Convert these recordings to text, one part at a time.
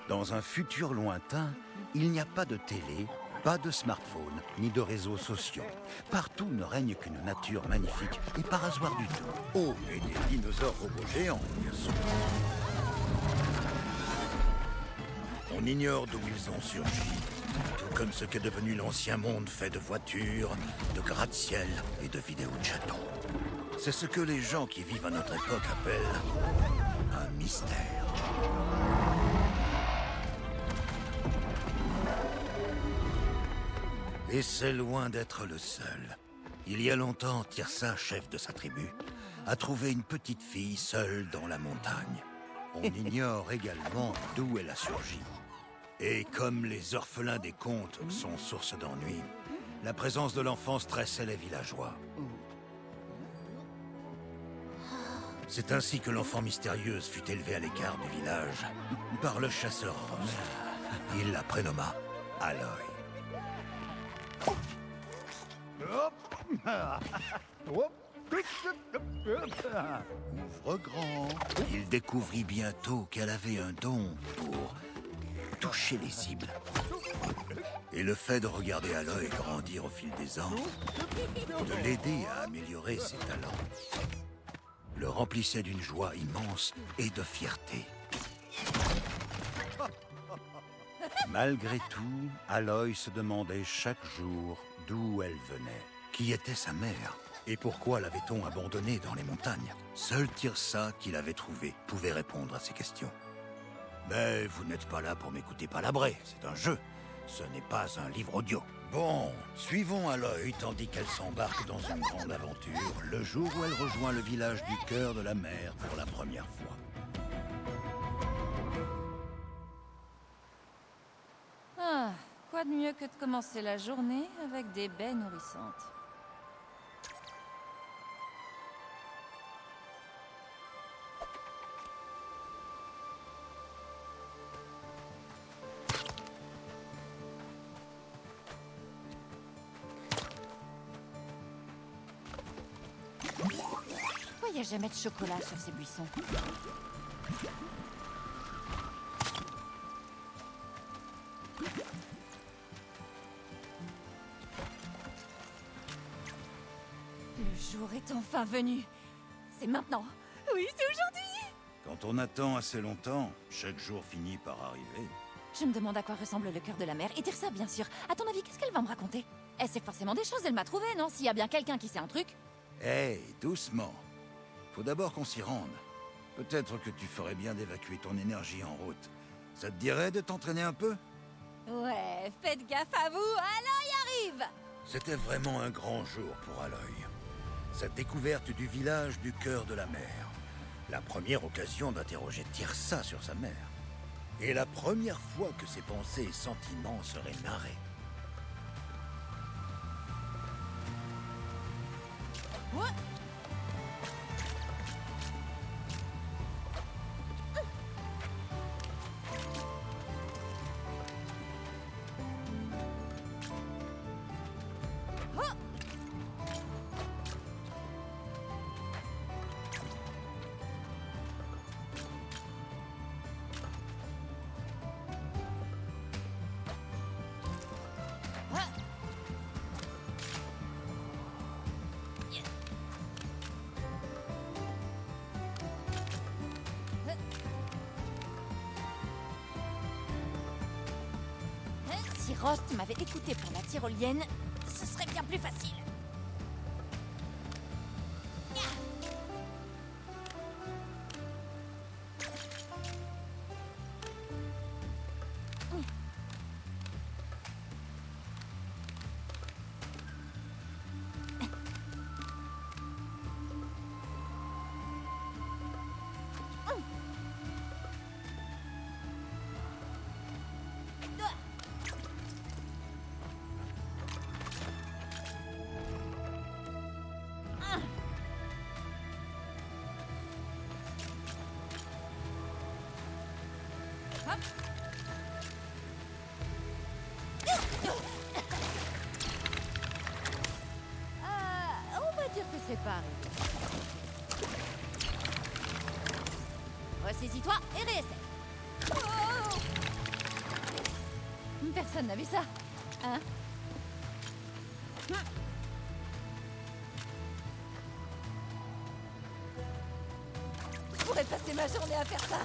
Dans un futur lointain, il n'y a pas de télé, pas de smartphone, ni de réseaux sociaux. Partout ne règne qu'une nature magnifique et parasoire du tout. Oh, et des dinosaures robots géants, bien sûr. On ignore d'où ils ont surgi, tout comme ce qu'est devenu l'ancien monde fait de voitures, de gratte-ciel et de vidéos de châteaux. C'est ce que les gens qui vivent à notre époque appellent un mystère. Et c'est loin d'être le seul. Il y a longtemps, Tirsa, chef de sa tribu, a trouvé une petite fille seule dans la montagne. On ignore également d'où elle a surgi. Et comme les orphelins des contes sont source d'ennui, la présence de l'enfant stressait les villageois. C'est ainsi que l'enfant mystérieuse fut élevé à l'écart du village par le chasseur Rost. Il la prénomma Aloy. Ouvre grand. Il découvrit bientôt qu'elle avait un don pour toucher les cibles. Et le fait de regarder Aloy grandir au fil des ans, de l'aider à améliorer ses talents, le remplissait d'une joie immense et de fierté. Malgré tout, Aloy se demandait chaque jour d'où elle venait. Qui était sa mère? Et pourquoi l'avait-on abandonnée dans les montagnes? Seul Tirsa, qui l'avait trouvée, pouvait répondre à ces questions. Mais vous n'êtes pas là pour m'écouter palabrer, c'est un jeu. Ce n'est pas un livre audio. Bon, suivons Aloy tandis qu'elle s'embarque dans une grande aventure, le jour où elle rejoint le village du cœur de la mer pour la première fois. Ah, quoi de mieux que de commencer la journée avec des baies nourrissantes. Pourquoi il n'y a jamais de chocolat sur ces buissons? Le jour est enfin venu. C'est maintenant. Oui, c'est aujourd'hui. Quand on attend assez longtemps, chaque jour finit par arriver. Je me demande à quoi ressemble le cœur de la mer. Et Tirsa, bien sûr. À ton avis, qu'est-ce qu'elle va me raconter? Elle sait forcément des choses, elle m'a trouvé, non? S'il y a bien quelqu'un qui sait un truc. Hey, doucement. Faut d'abord qu'on s'y rende. Peut-être que tu ferais bien d'évacuer ton énergie en route. Ça te dirait de t'entraîner un peu? Ouais, faites gaffe à vous, Aloy arrive! C'était vraiment un grand jour pour Aloy. Cette découverte du village du cœur de la mer. La première occasion d'interroger Tirsa sur sa mère. Et la première fois que ses pensées et sentiments seraient narrés. Ouais. Rost m'avait écouté pour la tyrolienne, ce serait bien plus facile. On va dire que c'est pas arrivé. Ressaisis-toi et réessaie. Oh, personne n'a vu ça, hein? Je pourrais passer ma journée à faire ça.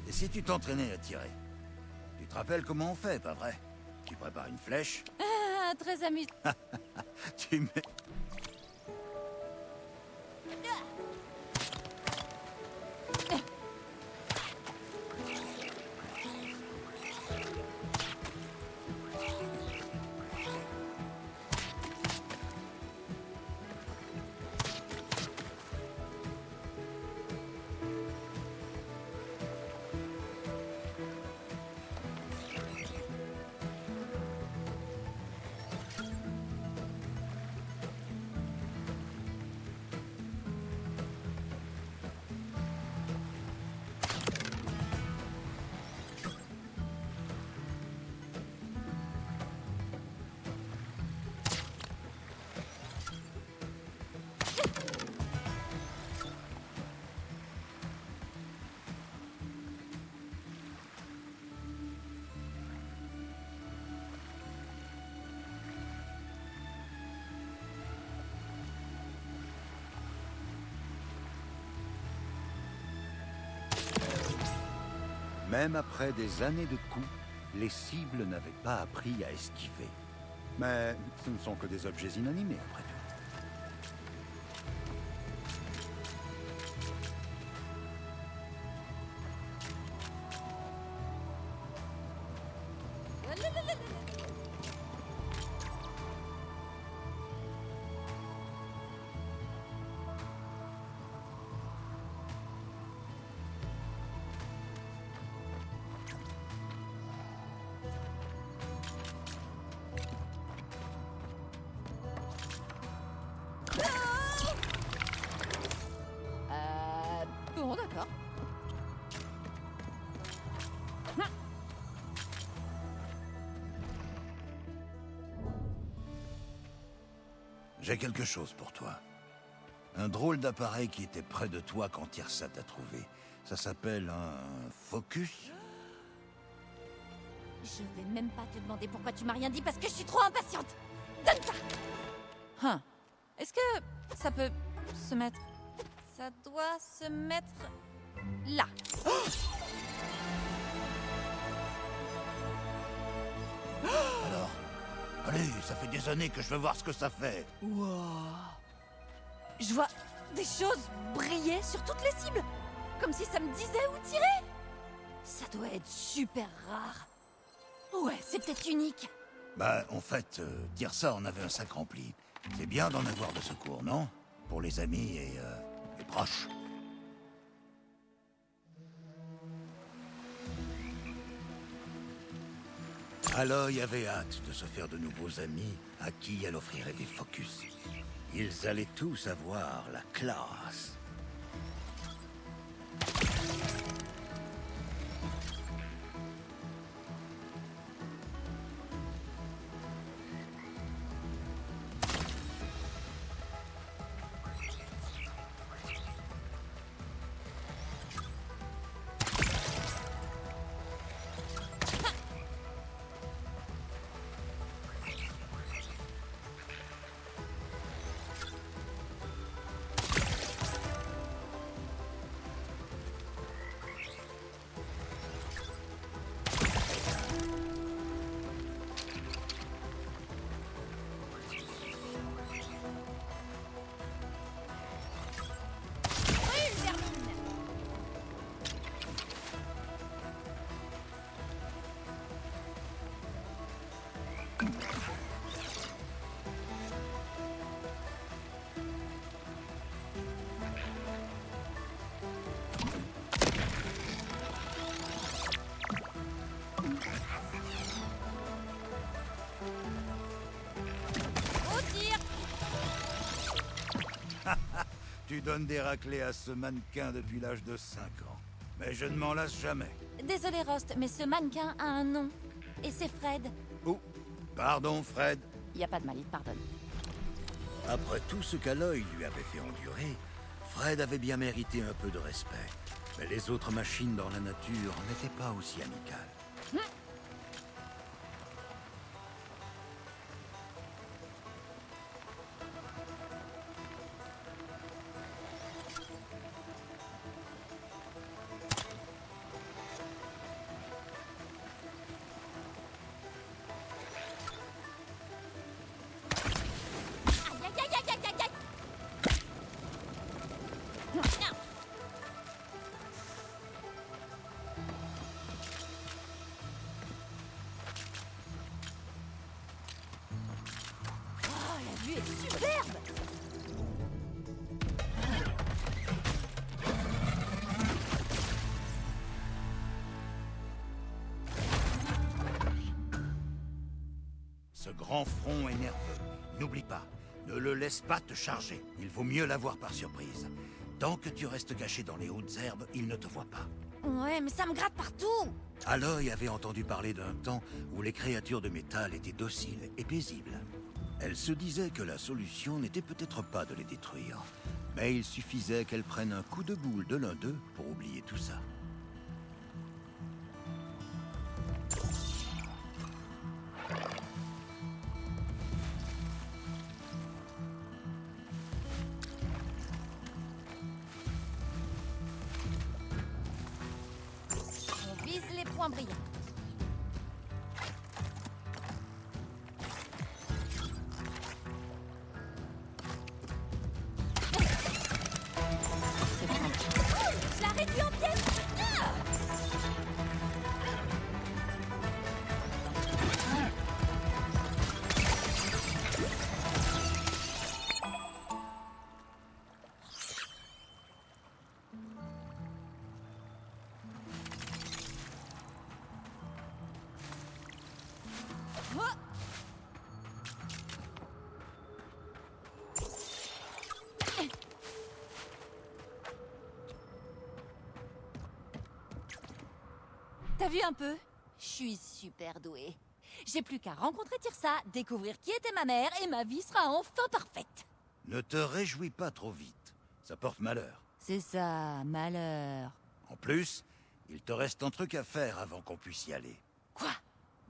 Et si tu t'entraînais à tirer? Tu te rappelles comment on fait, pas vrai? Tu prépares une flèche. Ah, très amusant. Tu mets... Même après des années de coups, les cibles n'avaient pas appris à esquiver. Mais ce ne sont que des objets inanimés, après tout. Bon, d'accord. J'ai quelque chose pour toi. Un drôle d'appareil qui était près de toi quand Tirsa t'a trouvé. Ça s'appelle un focus. Je vais même pas te demander pourquoi tu m'as rien dit parce que je suis trop impatiente. Donne ça. Hein. Est-ce que ça peut se mettre... Ça doit se mettre... là. Alors, allez, ça fait des années que je veux voir ce que ça fait. Wow. Je vois des choses briller sur toutes les cibles. Comme si ça me disait où tirer. Ça doit être super rare. Ouais, c'est peut-être unique. Bah, en fait, Tirsa en avait un sac rempli. C'est bien d'en avoir de secours, non? Pour les amis et les proches. Aloy avait hâte de se faire de nouveaux amis à qui elle offrirait des focus. Ils allaient tous avoir la classe. Tu donnes des raclées à ce mannequin depuis l'âge de 5 ans. Mais je ne m'en lasse jamais. Désolé, Rost, mais ce mannequin a un nom. Et c'est Fred. Oh, pardon, Fred. Y a pas de mal, il te pardonne. Après tout ce qu'Aloy lui avait fait endurer, Fred avait bien mérité un peu de respect. Mais les autres machines dans la nature n'étaient pas aussi amicales. Aïe, aïe, aïe, aïe, aïe, aïe. Oh, la vue est superbe. Ce grand front est nerveux. N'oublie pas, ne le laisse pas te charger. Il vaut mieux l'avoir par surprise. Tant que tu restes caché dans les hautes herbes, il ne te voit pas. Ouais, mais ça me gratte partout. Aloy avait entendu parler d'un temps où les créatures de métal étaient dociles et paisibles. Elle se disait que la solution n'était peut-être pas de les détruire, mais il suffisait qu'elles prennent un coup de boule de l'un d'eux pour oublier tout ça. On vise les points brillants. C'est bon. Je la réduis en pièces. Ah. Oh. T'as vu un peu? Je suis super douée. J'ai plus qu'à rencontrer Tirsa, découvrir qui était ma mère, et ma vie sera enfin parfaite. Ne te réjouis pas trop vite. Ça porte malheur. C'est ça, malheur. En plus, il te reste un truc à faire avant qu'on puisse y aller. Quoi?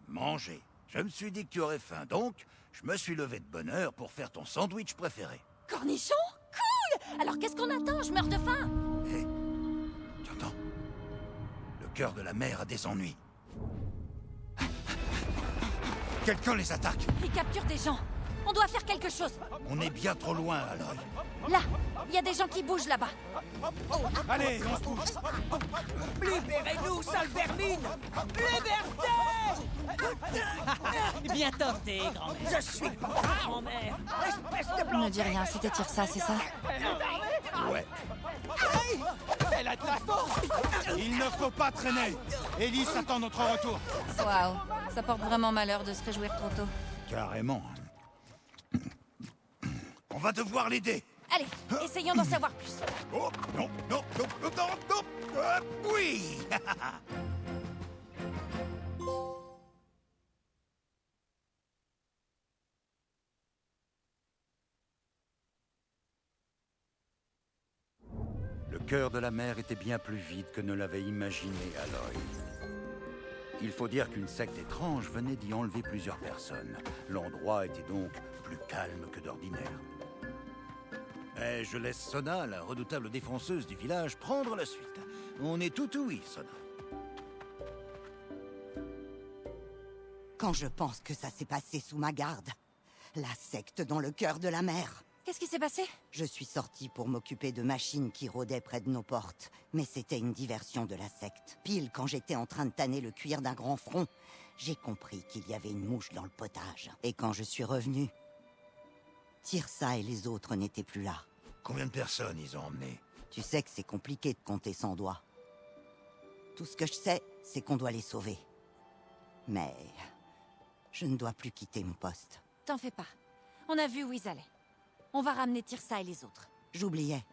Manger. Je me suis dit que tu aurais faim, donc je me suis levé de bonne heure pour faire ton sandwich préféré. Cornichon? Cool! Alors qu'est-ce qu'on attend? Je meurs de faim. Hé, tu entends? Le cœur de la mer a des ennuis. Quelqu'un les attaque. Ils capturent des gens. On doit faire quelque chose. On est bien trop loin, Aloy. Là, il y a des gens qui bougent là-bas. Allez, on se bouge. Libérez-nous, sale vermine. Liberté. Bien tenté, grand-mère. Je suis pas grand-mère. Espèce de blanc. Ne dis rien, c'était Tirsa, c'est ça? Ouais. Hey, elle a de la force. Il ne faut pas traîner. Elise attend notre retour. Waouh, ça porte vraiment malheur de se réjouir trop tôt. Carrément. On va devoir l'aider. Allez, essayons d'en savoir plus. Oh, non, non, non, non, non, non. Oui. Le cœur de la mer était bien plus vide que ne l'avait imaginé Aloy. Il faut dire qu'une secte étrange venait d'y enlever plusieurs personnes. L'endroit était donc plus calme que d'ordinaire. Mais je laisse Sona, la redoutable défonceuse du village, prendre la suite. On est tout oui, Sona. Quand je pense que ça s'est passé sous ma garde. La secte dans le cœur de la mer. Qu'est-ce qui s'est passé? Je suis sortie pour m'occuper de machines qui rôdaient près de nos portes. Mais c'était une diversion de la secte. Pile quand j'étais en train de tanner le cuir d'un grand front, j'ai compris qu'il y avait une mouche dans le potage. Et quand je suis revenue, Tirsa et les autres n'étaient plus là. Combien de personnes ils ont emmené? Tu sais que c'est compliqué de compter sans doigts. Tout ce que je sais, c'est qu'on doit les sauver. Mais je ne dois plus quitter mon poste. T'en fais pas. On a vu où ils allaient. On va ramener Tirsa et les autres. J'oubliais.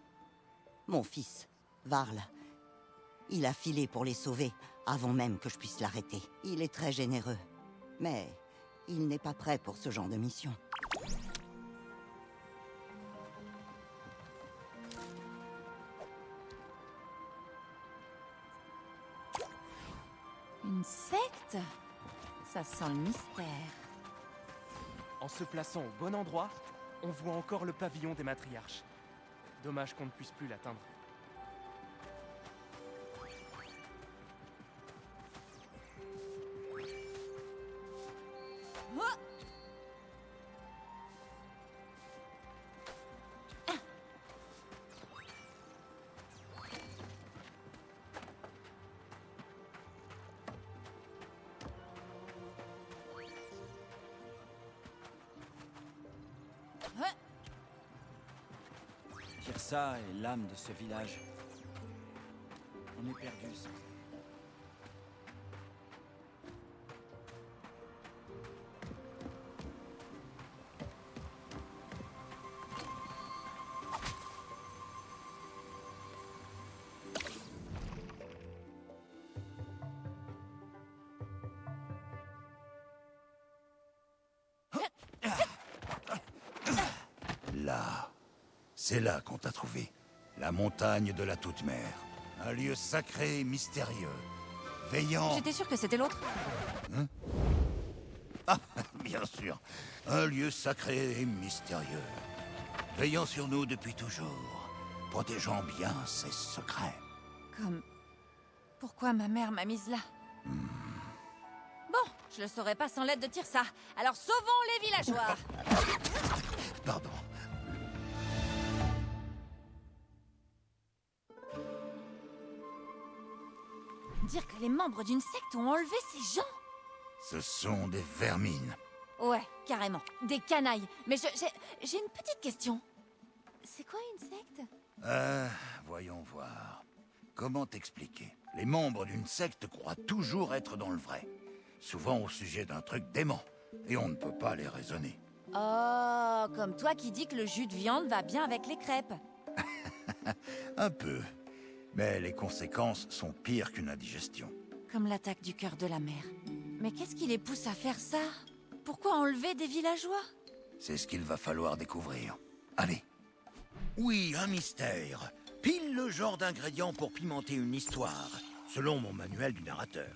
Mon fils, Varl. Il a filé pour les sauver, avant même que je puisse l'arrêter. Il est très généreux, mais il n'est pas prêt pour ce genre de mission. Une secte? Ça sent le mystère. En se plaçant au bon endroit, on voit encore le pavillon des matriarches. Dommage qu'on ne puisse plus l'atteindre. Tirsa est l'âme de ce village. On est perdu sans elle. Là, c'est là qu'on t'a trouvé. La montagne de la Toute-Mère. Un lieu sacré et mystérieux. Veillant... J'étais sûre que c'était l'autre. Ah, bien sûr. Un lieu sacré et mystérieux. Veillant sur nous depuis toujours. Protégeant bien ses secrets. Comme... Pourquoi ma mère m'a mise là? Bon, je le saurais pas sans l'aide de Tirsa. Alors sauvons les villageois. Pardon. Dire que les membres d'une secte ont enlevé ces gens? Ce sont des vermines. Ouais, carrément. Des canailles. Mais j'ai une petite question. C'est quoi une secte? Voyons voir. Comment t'expliquer? Les membres d'une secte croient toujours être dans le vrai. Souvent au sujet d'un truc dément. Et on ne peut pas les raisonner. Oh, comme toi qui dis que le jus de viande va bien avec les crêpes. Un peu. Mais les conséquences sont pires qu'une indigestion. Comme l'attaque du cœur de la mer. Mais qu'est-ce qui les pousse à faire ça? Pourquoi enlever des villageois? C'est ce qu'il va falloir découvrir. Allez. Oui, un mystère. Pile le genre d'ingrédient pour pimenter une histoire, selon mon manuel du narrateur.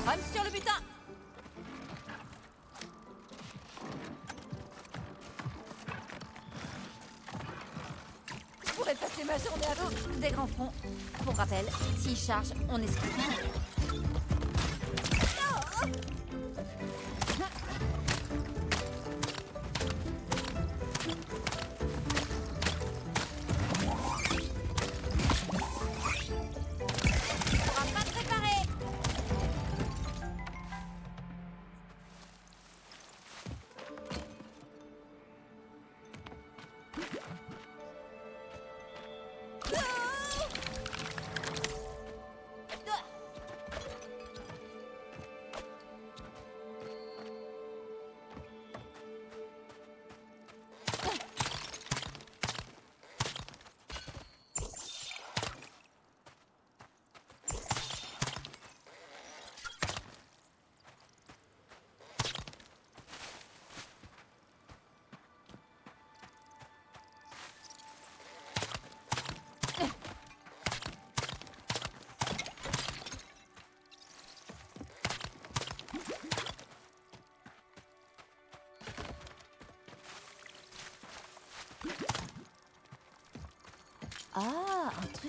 Run sur le butin! Je pourrais passer ma journée à dos des grands fronts. Pour rappel, s'ils chargent, on esquive. On pourra pas te réparer!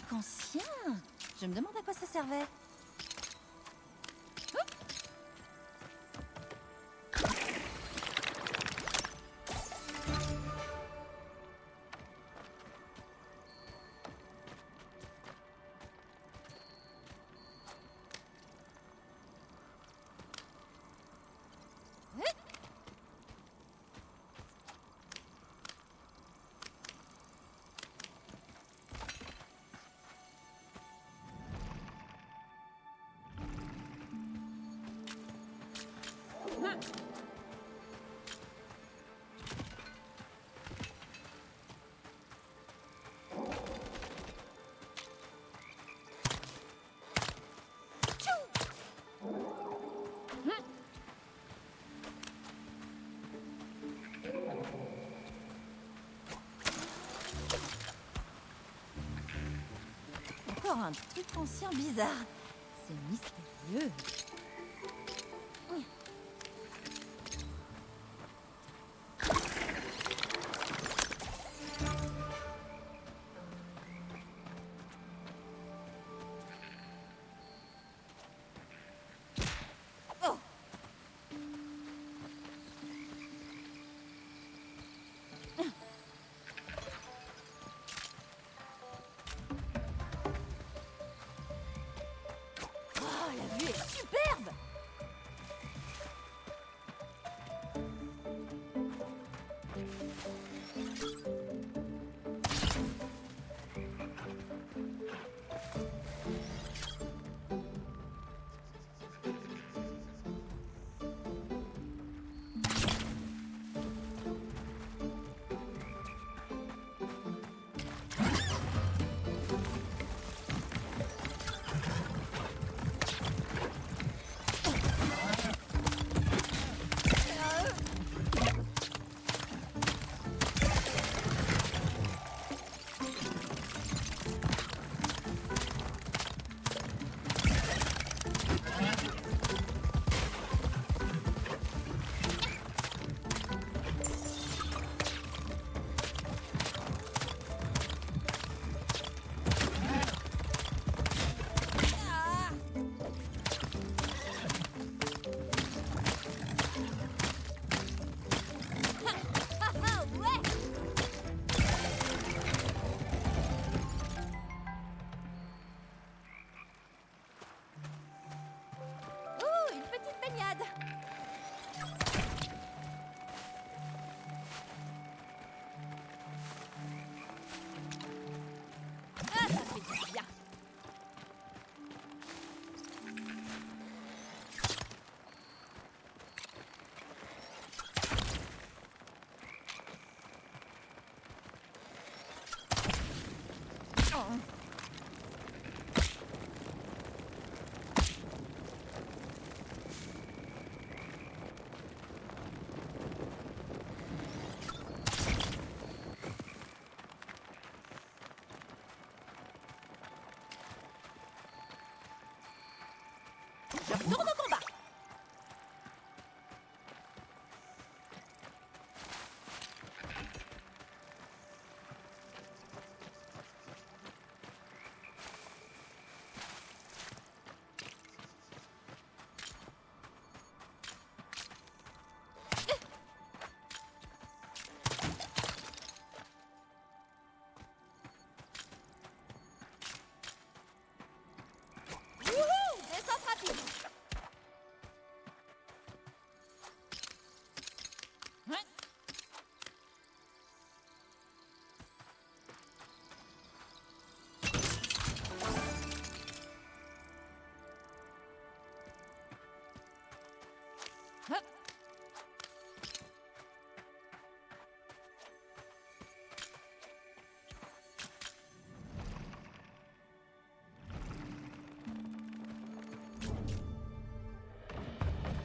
truc ancien. Je me demande à quoi ça servait. Encore un truc ancien bizarre. C'est mystérieux. Oh! Oh, la vue est superbe! Ah ouais! Ouh, une petite baignade! Ah, ça fait du bien! Oh. Je retourne au combat! Wouhou! Descente rapide! Ouais. Hop.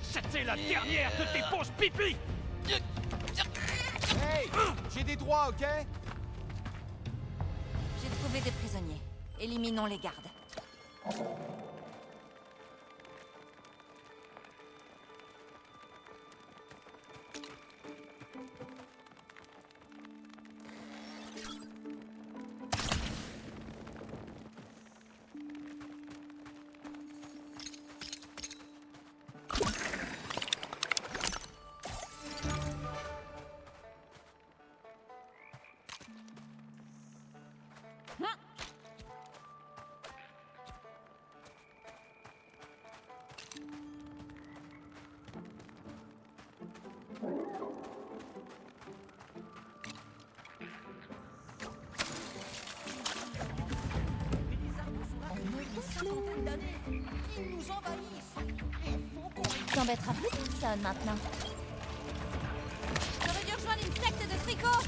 C'était la dernière de tes ponces pipi! Hey! J'ai des droits, ok? J'ai trouvé des prisonniers. Éliminons les gardes. Ils nous envahissent. Il faut qu'on... T'embêtera plus personne maintenant. J'aurais dû rejoindre une secte de tricot.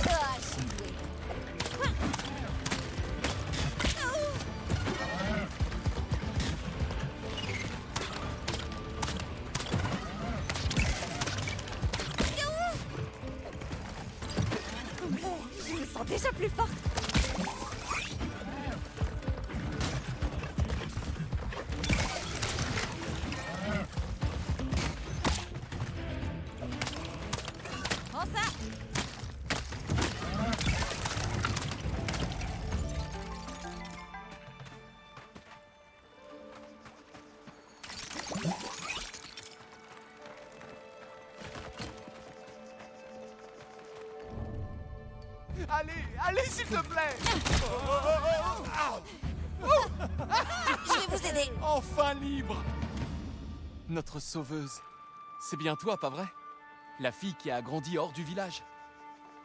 Ah, je suis douée. Je me sens déjà plus forte. Prends ça. Allez, allez, s'il te plaît. Je vais vous aider. Enfin libre. Notre sauveuse. C'est bien toi, pas vrai? La fille qui a grandi hors du village.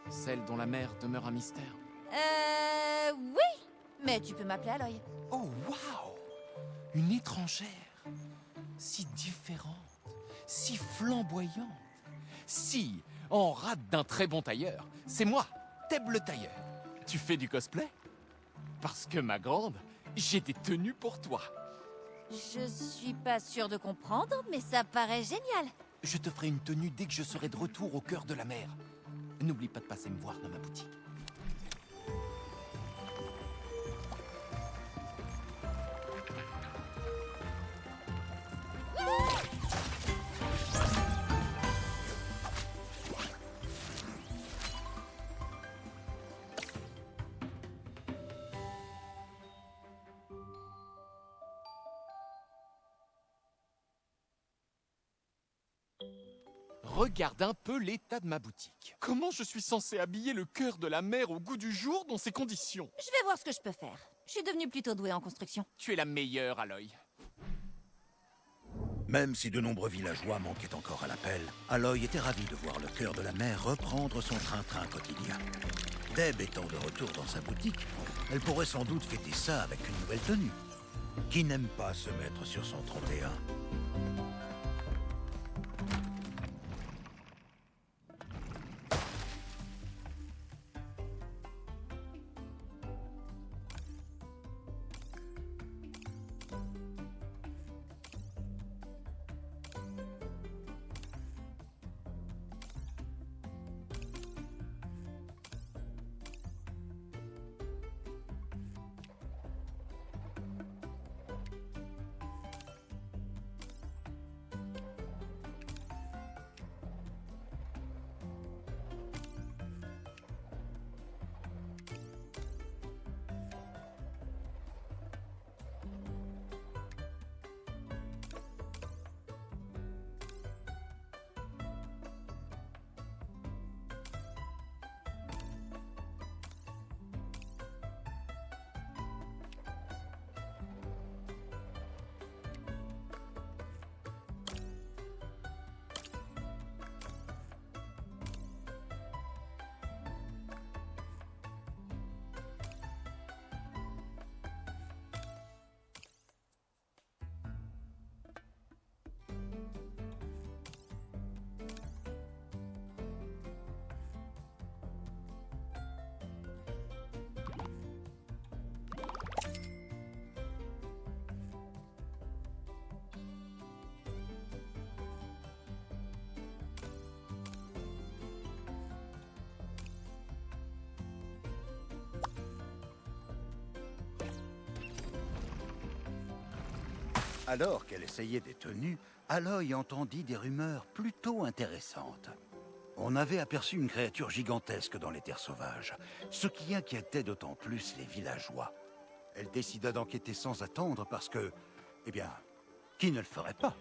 Celle dont la mère demeure un mystère. Oui. Mais tu peux m'appeler Aloy. Oh, waouh! Une étrangère. Si différente. Si flamboyante. Si, en rate d'un très bon tailleur. C'est moi, Teb le tailleur. Tu fais du cosplay? Parce que, ma grande, j'ai des tenues pour toi. Je suis pas sûre de comprendre, mais ça paraît génial. Je te ferai une tenue dès que je serai de retour au cœur de la mer. N'oublie pas de passer me voir dans ma boutique. Regarde un peu l'état de ma boutique. Comment je suis censé habiller le cœur de la mer au goût du jour dans ces conditions? Je vais voir ce que je peux faire. Je suis devenue plutôt douée en construction. Tu es la meilleure, Aloy. Même si de nombreux villageois manquaient encore à l'appel, Aloy était ravie de voir le cœur de la mer reprendre son train-train quotidien. Deb étant de retour dans sa boutique, elle pourrait sans doute fêter ça avec une nouvelle tenue. Qui n'aime pas se mettre sur son 31? Alors qu'elle essayait des tenues, Aloy entendit des rumeurs plutôt intéressantes. On avait aperçu une créature gigantesque dans les terres sauvages, ce qui inquiétait d'autant plus les villageois. Elle décida d'enquêter sans attendre parce que, eh bien, qui ne le ferait pas?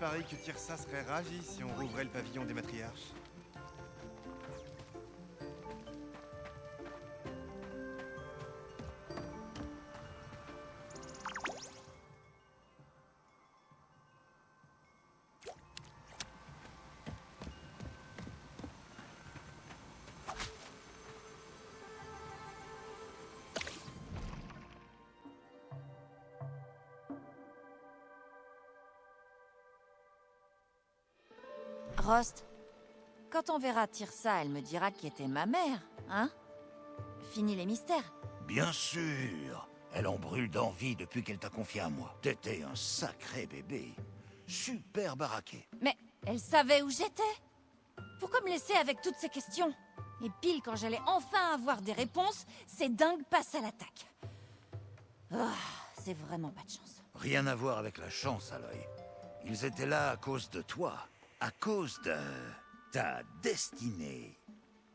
parie que Tirsa serait ravie si on rouvrait le pavillon des matriarches. Rost, quand on verra Tirsa, elle me dira qui était ma mère, hein? Fini les mystères. Bien sûr. Elle en brûle d'envie depuis qu'elle t'a confié à moi. T'étais un sacré bébé. Super baraqué. Mais elle savait où j'étais. Pourquoi me laisser avec toutes ces questions? Et pile quand j'allais enfin avoir des réponses, ces dingues passent à l'attaque. Ah, c'est vraiment pas de chance. Rien à voir avec la chance, Aloy. Ils étaient là à cause de toi. À cause de ta destinée.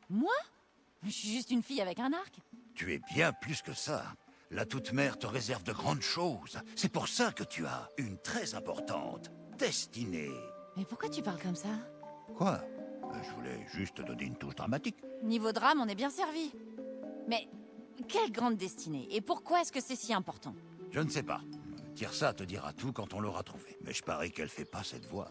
Moi? Je suis juste une fille avec un arc. Tu es bien plus que ça. La Toute-Mère te réserve de grandes choses. C'est pour ça que tu as une très importante destinée. Mais pourquoi tu parles comme ça? Quoi? Je voulais juste te donner une touche dramatique. Niveau drame, on est bien servi. Mais quelle grande destinée? Et pourquoi est-ce que c'est si important? Je ne sais pas. Tirsa te dira tout quand on l'aura trouvé. Mais je parie qu'elle fait pas cette voix.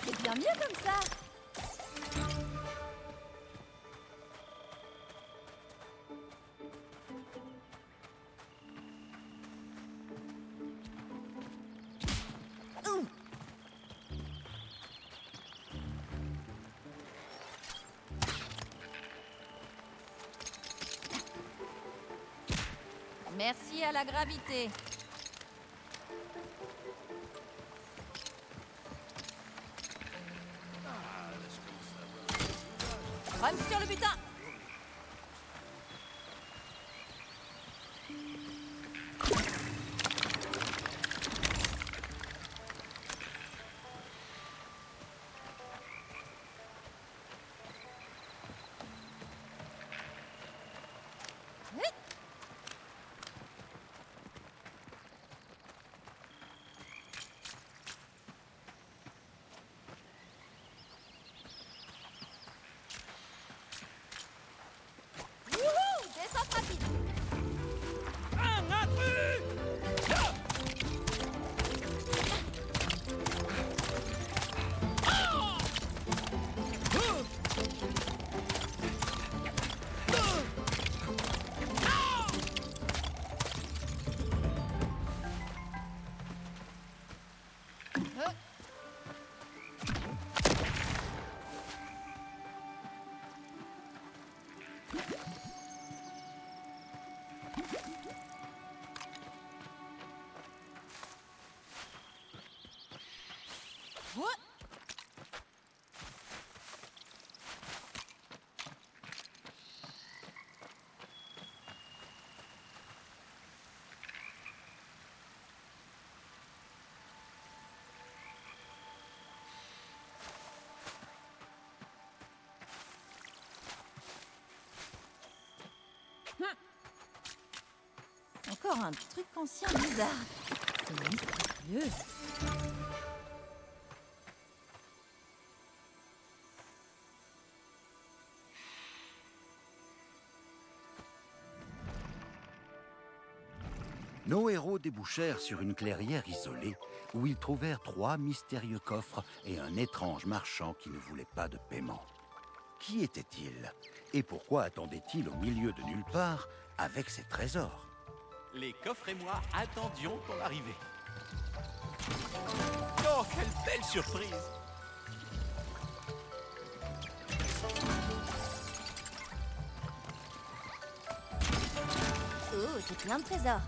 C'est bien mieux comme ça. Ouh. Merci à la gravité. Run sur le butin. Descente rapide. Un intrus! What? Encore un truc ancien bizarre. C'est mystérieux. Nos héros débouchèrent sur une clairière isolée où ils trouvèrent 3 mystérieux coffres et un étrange marchand qui ne voulait pas de paiement. Qui était-il? Et pourquoi attendait-il au milieu de nulle part avec ses trésors? Les coffres et moi attendions ton arrivée. Oh, quelle belle surprise! Oh, c'est plein de trésors.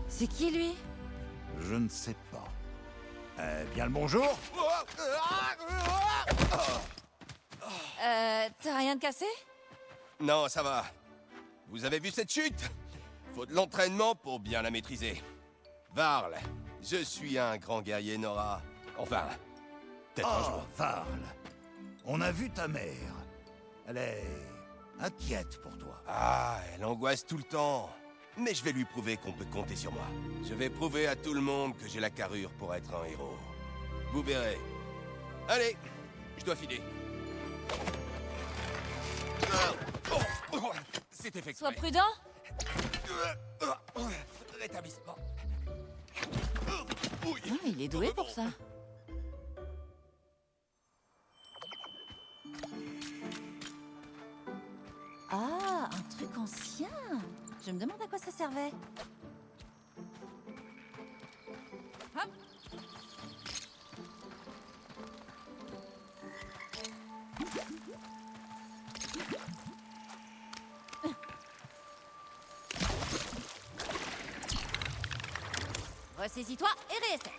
C'est qui, lui? Je ne sais pas. Bien le bonjour. T'as rien de cassé? Non, ça va. Vous avez vu cette chute? Faut de l'entraînement pour bien la maîtriser. Varl, je suis un grand guerrier, Nora. Enfin, peut-être un Oh, jour. Varl. On a vu ta mère. Elle est inquiète pour toi. Ah, elle angoisse tout le temps. Mais je vais lui prouver qu'on peut compter sur moi. Je vais prouver à tout le monde que j'ai la carrure pour être un héros. Vous verrez. Allez, je dois filer. C'était fait Sois exprès. prudent. Rétablissement. Ah, il est doué pour ça. Ah, un truc ancien. Je me demande à quoi ça servait. Hop. Ressaisis-toi et réessaie.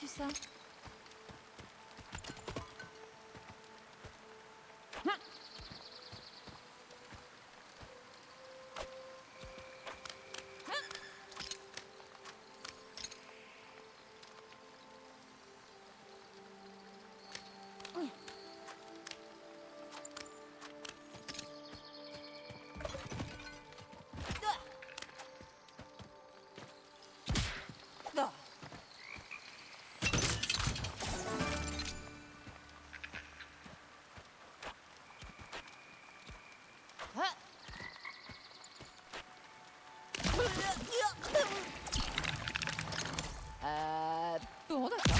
vécu ça. Bon, d'accord.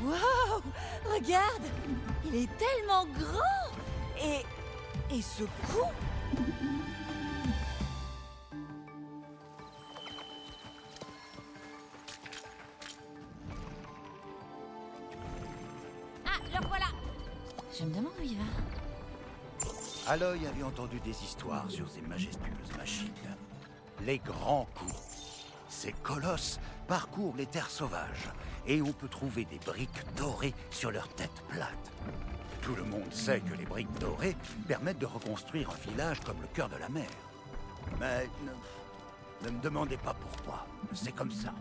Wow! Regarde! Il est tellement grand! Et ce coup! Ah, le voilà! Je me demande où il va. Aloy avait entendu des histoires sur ces majestueuses machines. Les grands coups. Ces colosses parcourent les terres sauvages et on peut trouver des briques dorées sur leurs têtes plates. Tout le monde sait que les briques dorées permettent de reconstruire un village comme le cœur de la mer. Mais ne me demandez pas pourquoi. C'est comme ça.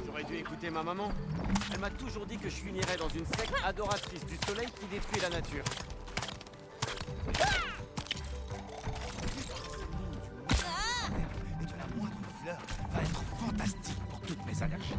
J'aurais dû écouter ma maman. Elle m'a toujours dit que je finirais dans une secte adoratrice du soleil qui détruit la nature. Et de la moindre fleur va être fantastique pour toutes mes allergies.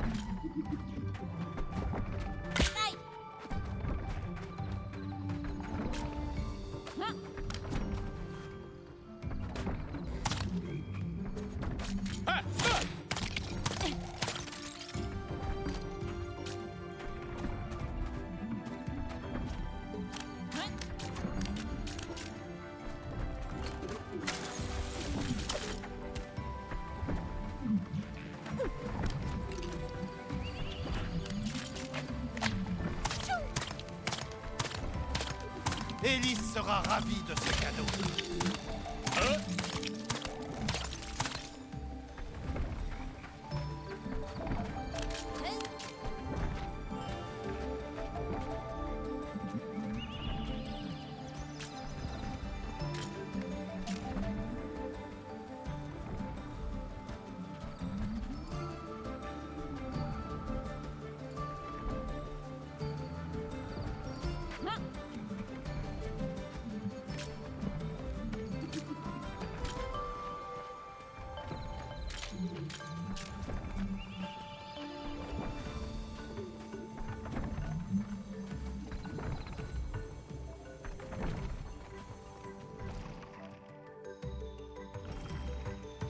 Élise sera ravie de ce cadeau.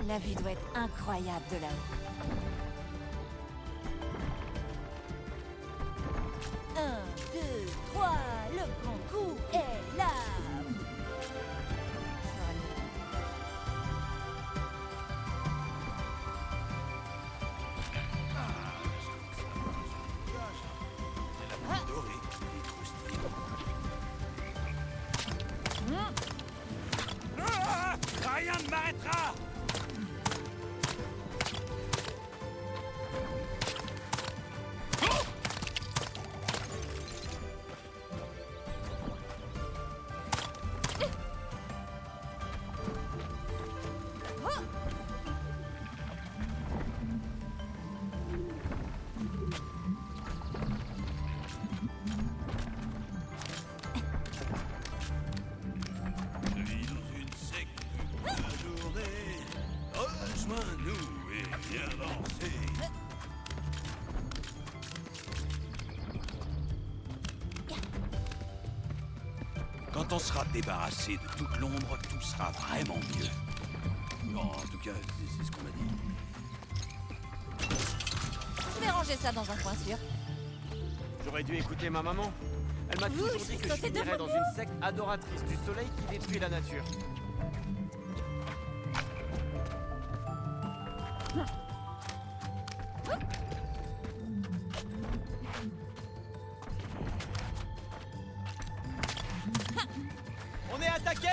La vue doit être incroyable de là-haut. 1, 2, 3, le grand coup est là! Rien ne m'arrêtera! Quand on sera débarrassé de toute l'ombre, tout sera vraiment mieux. Bon, en tout cas, c'est ce qu'on m'a dit. Je vais ranger ça dans un coin sûr. J'aurais dû écouter ma maman. Elle m'a toujours dit que je finirais dans une secte adoratrice du soleil qui détruit la nature. On est attaqué!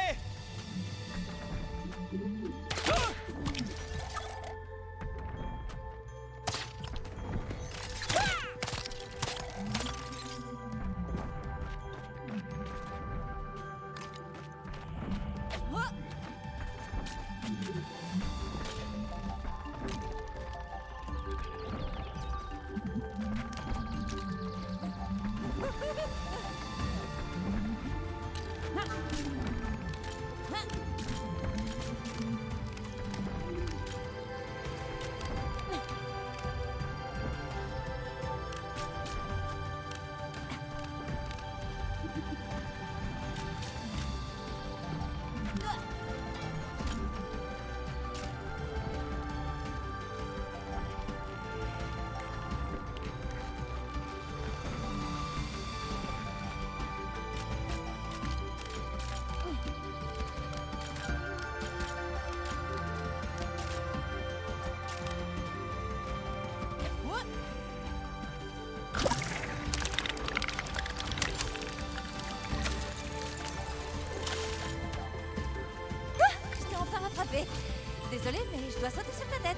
Désolée, mais je dois sauter sur ta tête.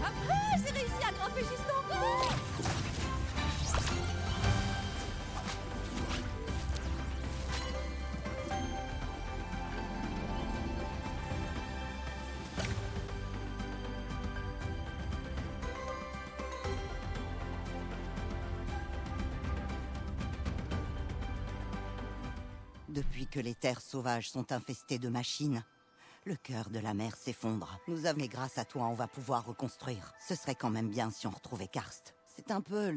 Ah, j'ai réussi à grimper jusqu'en haut. Depuis que les terres sauvages sont infestées de machines, le cœur de la mer s'effondre. Mais grâce à toi, on va pouvoir reconstruire. Ce serait quand même bien si on retrouvait Karst. C'est un peu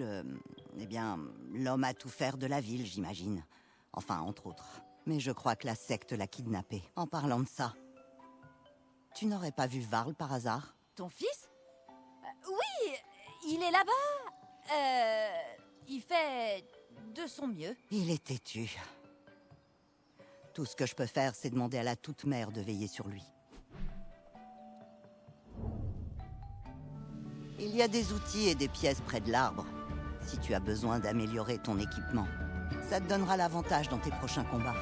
l'homme à tout faire de la ville, j'imagine. Enfin, entre autres. Mais je crois que la secte l'a kidnappé. En parlant de ça, tu n'aurais pas vu Varl par hasard? Ton fils? Oui, il est là-bas. Il fait de son mieux. Il est têtu. Tout ce que je peux faire, c'est demander à la toute-mère de veiller sur lui. Il y a des outils et des pièces près de l'arbre. Si tu as besoin d'améliorer ton équipement, ça te donnera l'avantage dans tes prochains combats.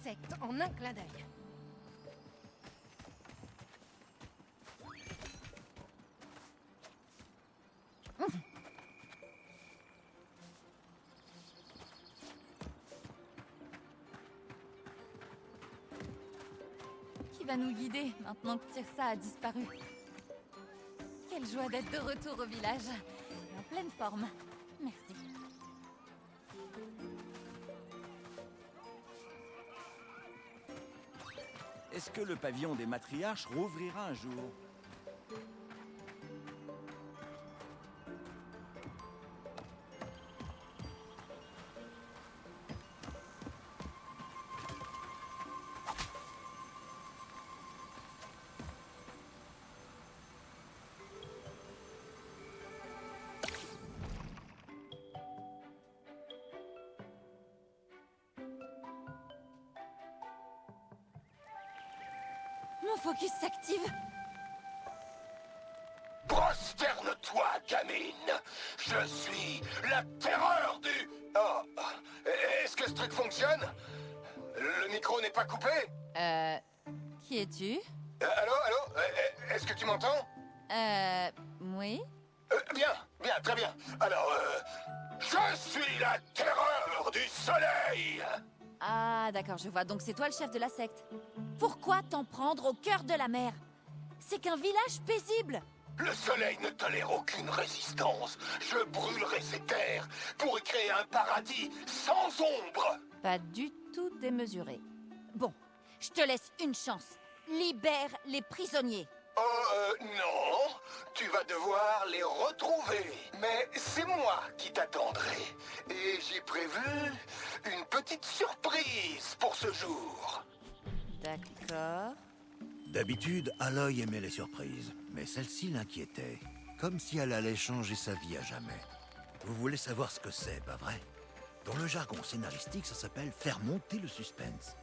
secte en un clin d'œil. Qui va nous guider maintenant que Tirsa a disparu? Quelle joie d'être de retour au village. En pleine forme. Merci. Est-ce que le pavillon des matriarches rouvrira un jour? Mon focus s'active. Prosterne-toi, gamine. Je suis la terreur du... Oh, est-ce que ce truc fonctionne? Le micro n'est pas coupé? Qui es-tu? Allô? Est-ce que tu m'entends? Oui? Bien, très bien. Alors, je suis la terreur du soleil. Ah, d'accord, je vois. Donc c'est toi le chef de la secte. Pourquoi t'en prendre au cœur de la mer? C'est qu'un village paisible. Le soleil ne tolère aucune résistance. Je brûlerai ces terres pour y créer un paradis sans ombre. Pas du tout démesuré. Bon, je te laisse une chance. Libère les prisonniers. Non. Tu vas devoir les retrouver. Mais c'est moi qui t'attendrai. Et j'ai prévu une petite surprise pour ce jour. D'accord. D'habitude, Aloy aimait les surprises, mais celle-ci l'inquiétait. Comme si elle allait changer sa vie à jamais. Vous voulez savoir ce que c'est, pas vrai? Dans le jargon scénaristique, ça s'appelle faire monter le suspense.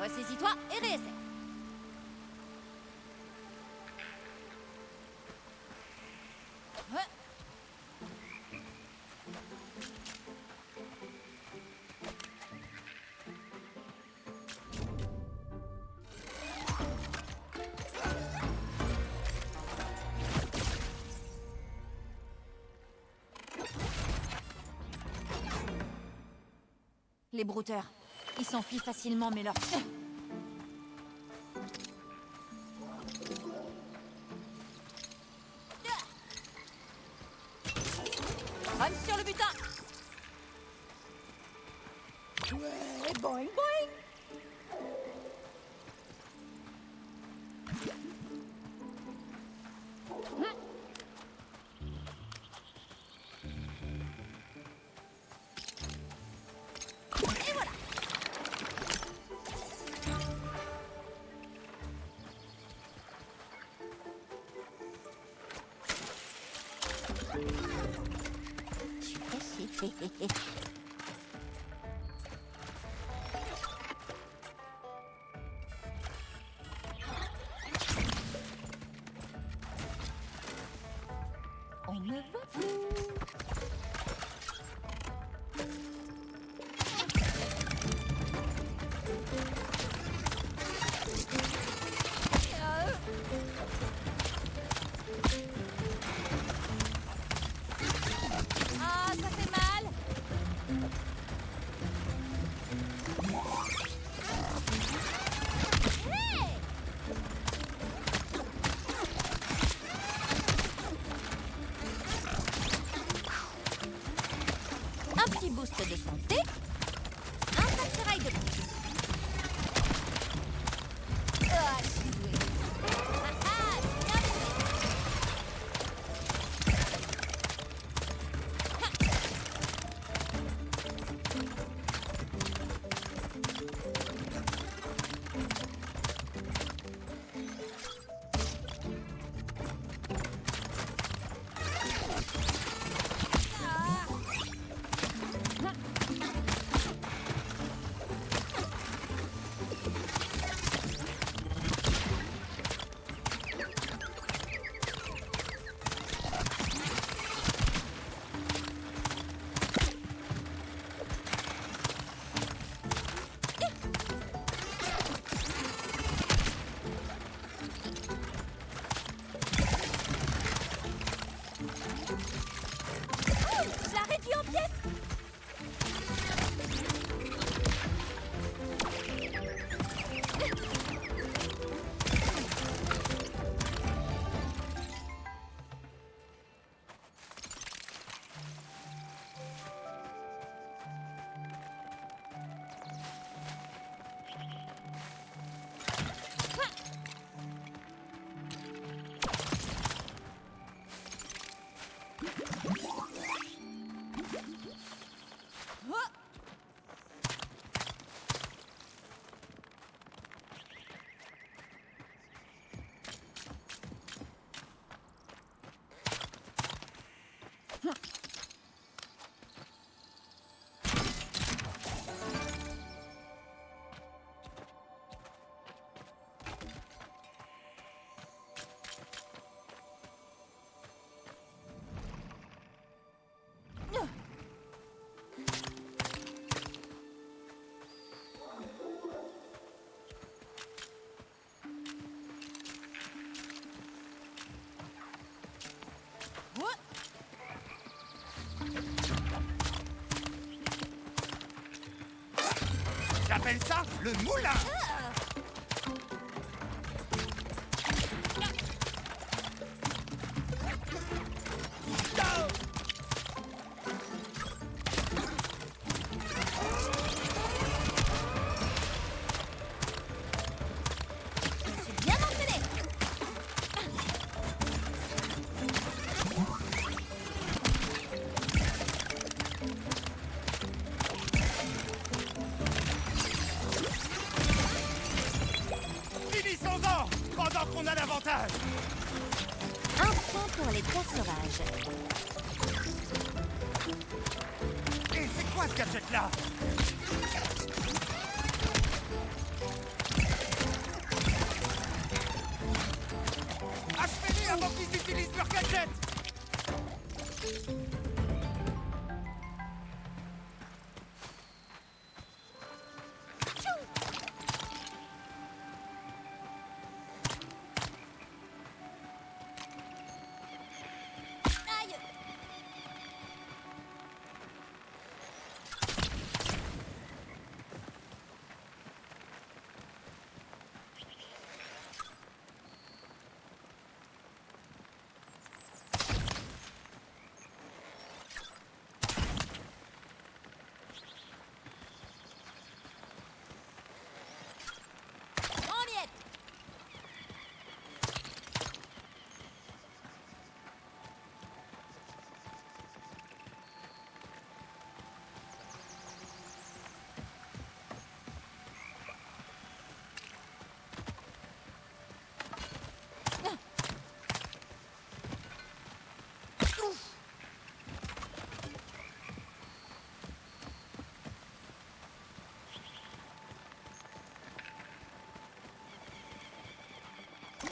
Ressaisis-toi et réessaie. Ouais. Les brouteurs, ils s'enfuient facilement, mais leur... Run sur le butin. Ouais, boing boing. Et voilà. On ne voit plus. Ah, ça fait mal. J'appelle ça le moulin. Bien entraîné. Finissons-en pendant qu'on a l'avantage. Un point pour les terres sauvages. Et c'est quoi ce gadget-là? Achevez-les avant qu'ils utilisent leur gadget. Aïe. En miettes.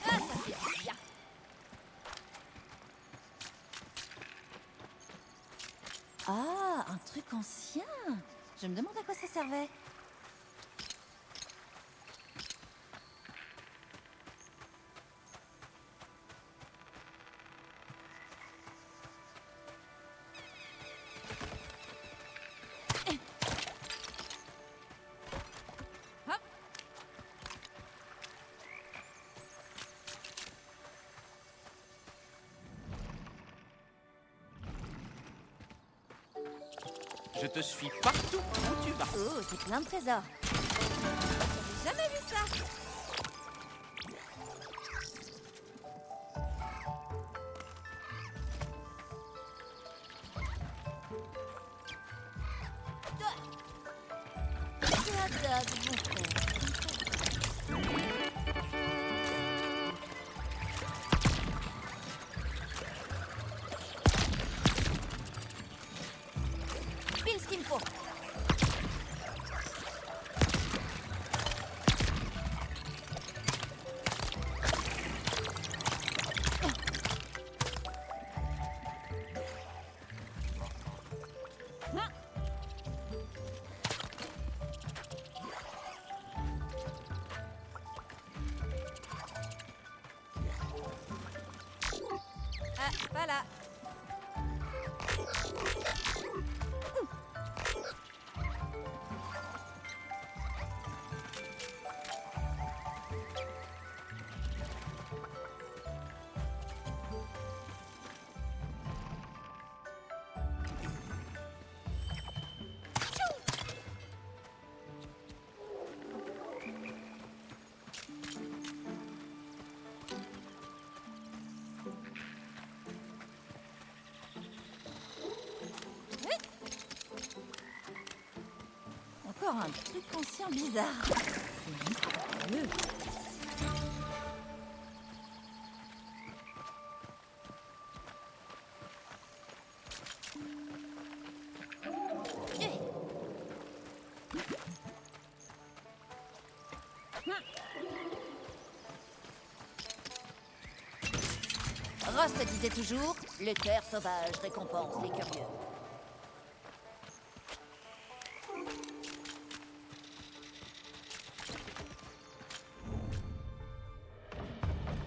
Ah, ça fait bien. Ah, un truc ancien. Je me demande à quoi ça servait. Hop. Je te suis partout où tu vas. Oh, c'est plein de trésors. J'avais jamais vu ça. J'adore vous pile ce qu'il me faut. Ah, voilà. Encore un truc ancien bizarre. C'est mystérieux. Rost disait toujours, les terres sauvages récompensent les curieux.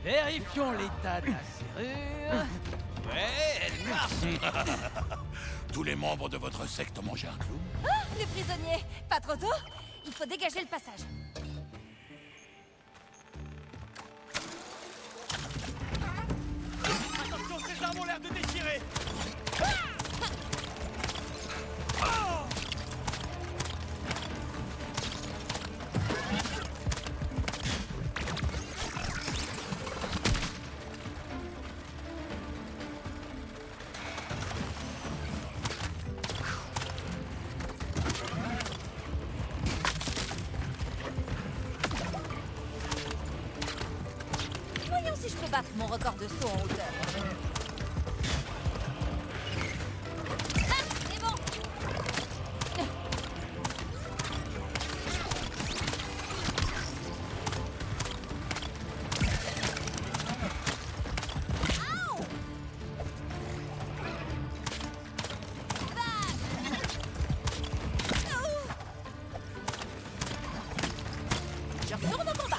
Vérifions l'état de la serrure. Ouais, elle marche. Tous les membres de votre secte ont mangé un clou? Ah, les prisonniers, pas trop tôt? Il faut dégager le passage. Attention, ces armes ont l'air de déchirer. Voyons si je peux battre mon record de saut en hauteur. Ah, c'est bon. Au! Vache! Oh! Je retourne au combat.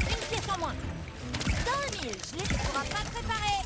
Une pièce en moins. Dans le mille, je les pourra pas préparer.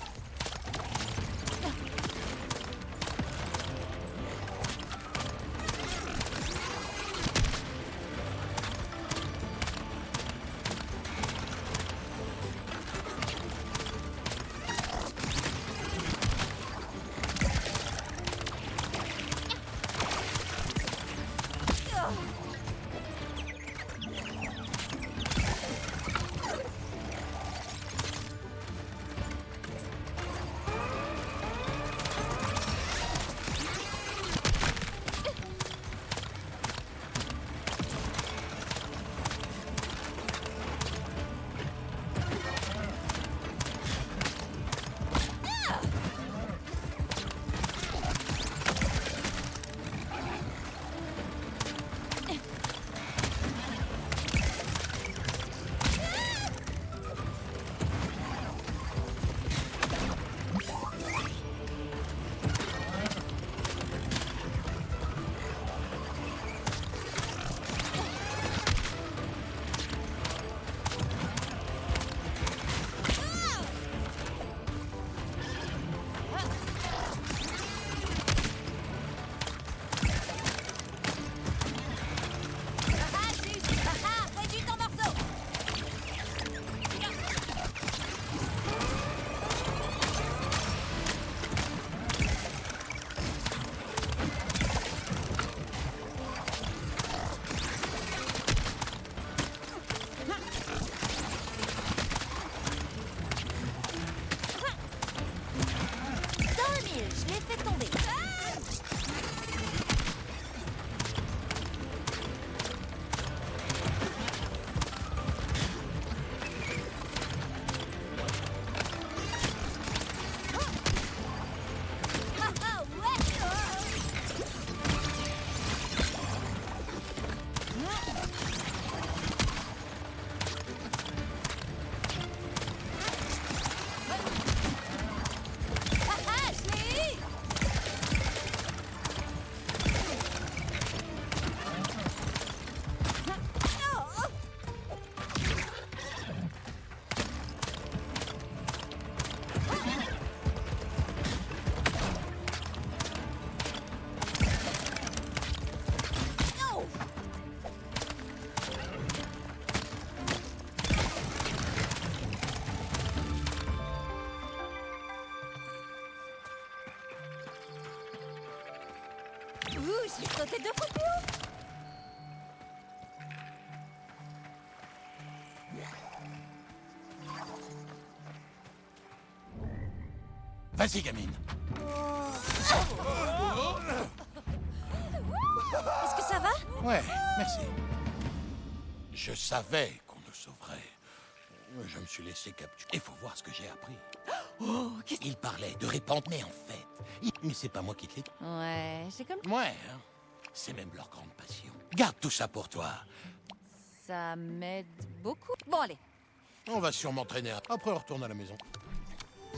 Réduis ton morceau. Dans le mille, je l'ai fait tomber. Ah ah, ah ah, je l'ai eu. Oh. Oh. Ouh, j'ai sauté 2 fois plus haut. Vas-y, gamine. Est-ce que ça va? Ouais, merci. Je savais qu'on nous sauverait. Je me suis laissé capturer. Il faut voir ce que j'ai appris. Oh, Il parlait de Répandney, en fait. Mais c'est pas moi qui te l'ai dit. Ouais, j'ai comme... Ouais, hein. C'est même leur grande passion. Garde tout ça pour toi. Ça m'aide beaucoup. Bon, allez. On va sûrement traîner. Après, on retourne à la maison.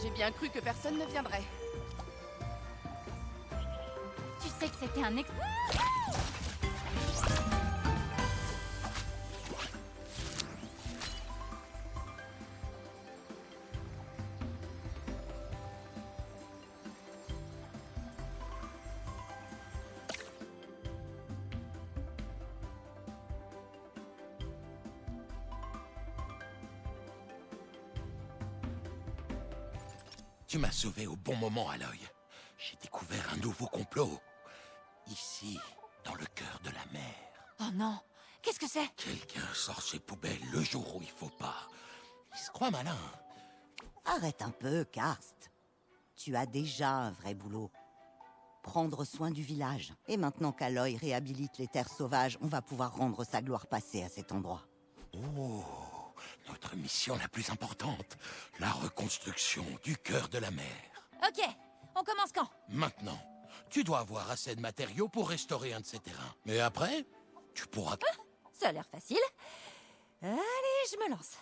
J'ai bien cru que personne ne viendrait. Tu sais que c'était un Tu m'as sauvé au bon moment, Aloy. J'ai découvert un nouveau complot. Ici, dans le cœur de la mer. Oh non, qu'est-ce que c'est? Quelqu'un sort ses poubelles le jour où il faut pas. Il se croit malin. Arrête un peu, Karst. Tu as déjà un vrai boulot. Prendre soin du village. Et maintenant qu'Aloy réhabilite les terres sauvages, on va pouvoir rendre sa gloire passée à cet endroit. Oh, notre mission la plus importante. La reconstruction du cœur de la mer. Ok, on commence quand? Maintenant, tu dois avoir assez de matériaux pour restaurer un de ces terrains. Mais après, tu pourras... Ça a l'air facile. Allez, je me lance.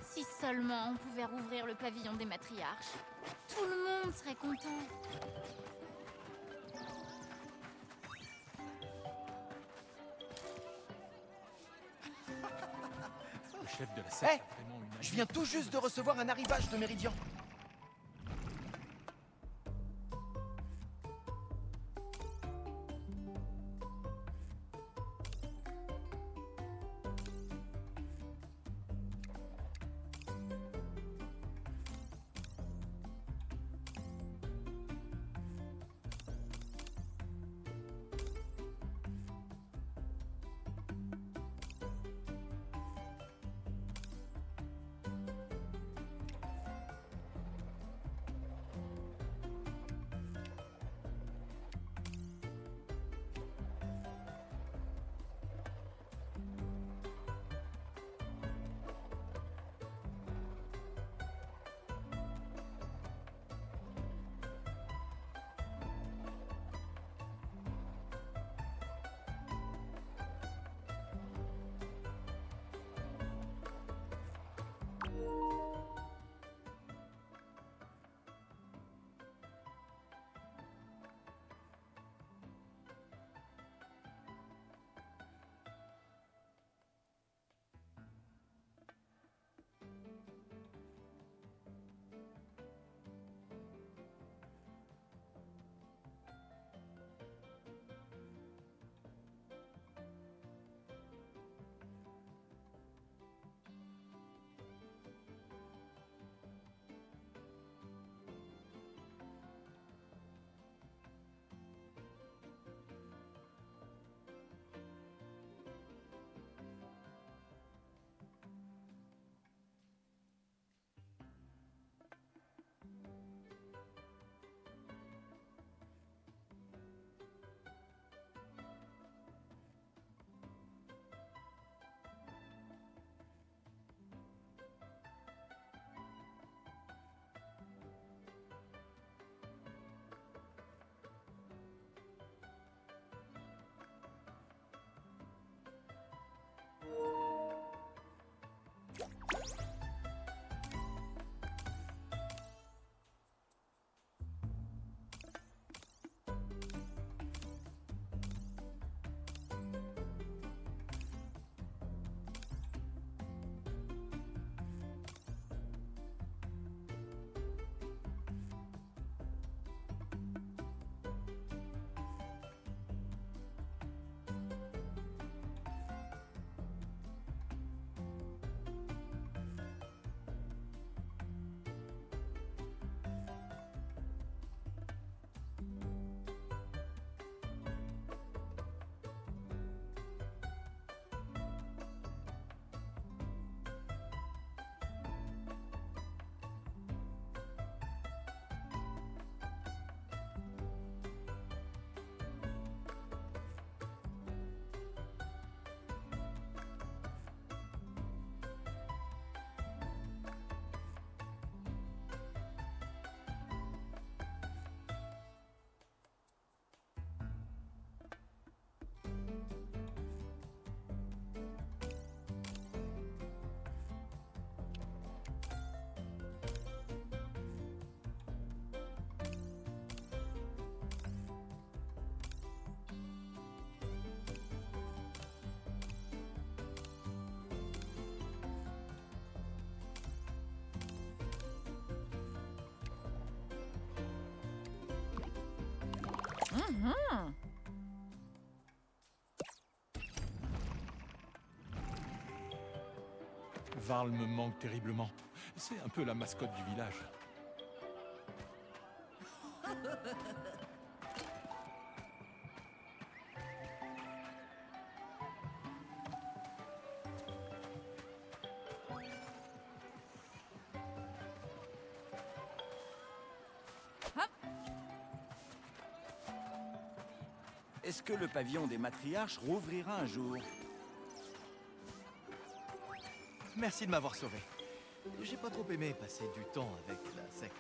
Si seulement on pouvait rouvrir le pavillon des matriarches. Tout le monde serait content. Le chef de la secte a vraiment une... Je viens tout juste de recevoir un arrivage de Méridian. Varl me manque terriblement. C'est un peu la mascotte du village. Est-ce que le pavillon des matriarches rouvrira un jour? Merci de m'avoir sauvé. J'ai pas trop aimé passer du temps avec la secte.